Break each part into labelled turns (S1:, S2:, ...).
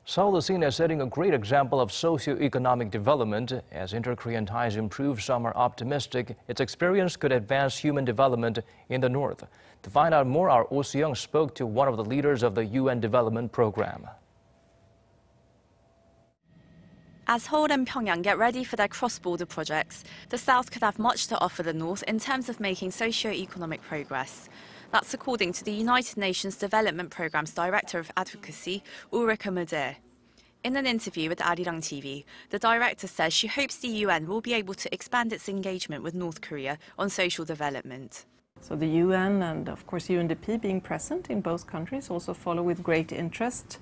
S1: Seoul is seen as setting a great example of socio-economic development. As inter-Korean ties improve, some are optimistic its experience could advance human development in the north. To find out more, our Oh Soo-young spoke to one of the leaders of the UN Development Program.
S2: As Seoul and Pyongyang get ready for their cross-border projects, the South could have much to offer the North in terms of making socio-economic progress. That's according to the United Nations Development Programme's Director of Advocacy, Ulrika. In an interview with Arirang TV, the director says she hopes the UN will be able to expand its engagement with North Korea on social development.
S3: So the UN and of course UNDP being present in both countries also follow with great interest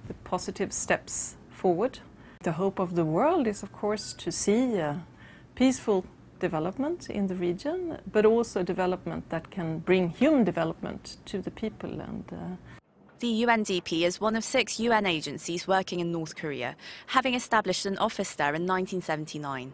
S3: the positive steps forward. The hope of the world is of course to see peaceful development in the region, but also development that can bring human development to the people.
S2: The UNDP is one of 6 UN agencies working in North Korea, having established an office there in 1979.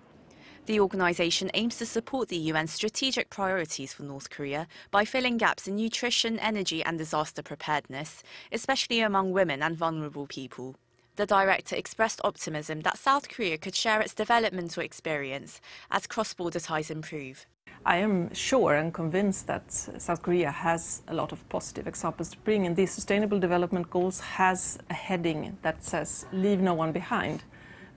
S2: The organisation aims to support the UN's strategic priorities for North Korea by filling gaps in nutrition, energy and disaster preparedness, especially among women and vulnerable people. The director expressed optimism that South Korea could share its developmental experience as cross-border ties improve.
S3: I am sure and convinced that South Korea has a lot of positive examples to bring, and these Sustainable Development Goals has a heading that says "Leave no one behind."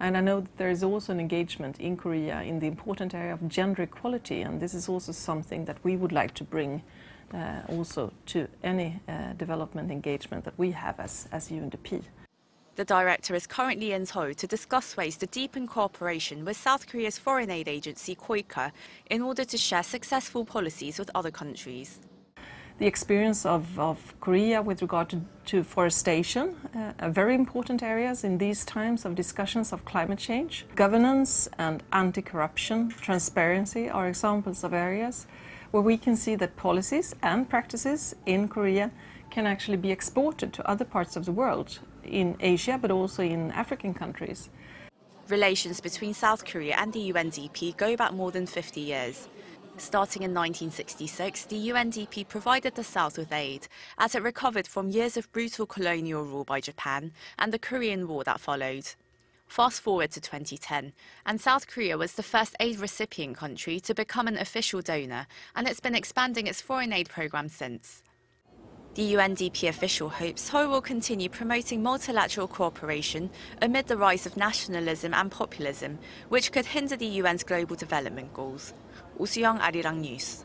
S3: And I know that there is also an engagement in Korea in the important area of gender equality, and this is also something that we would like to bring also to any development engagement that we have as UNDP.
S2: The director is currently in Seoul to discuss ways to deepen cooperation with South Korea's foreign aid agency KOICA in order to share successful policies with other countries.
S3: The experience of Korea with regard to forestation are very important areas in these times of discussions of climate change. Governance and anti-corruption, transparency are examples of areas where we can see that policies and practices in Korea can actually be exported to other parts of the world, in Asia but also in African countries.
S2: Relations between South Korea and the UNDP go back more than 50 years. Starting in 1966, the UNDP provided the South with aid as it recovered from years of brutal colonial rule by Japan and the Korean War that followed. Fast forward to 2010, and South Korea was the first aid recipient country to become an official donor, and it's been expanding its foreign aid program since. The UNDP official hopes Seoul will continue promoting multilateral cooperation amid the rise of nationalism and populism, which could hinder the UN's global development goals. Oh Soo-young, Arirang News.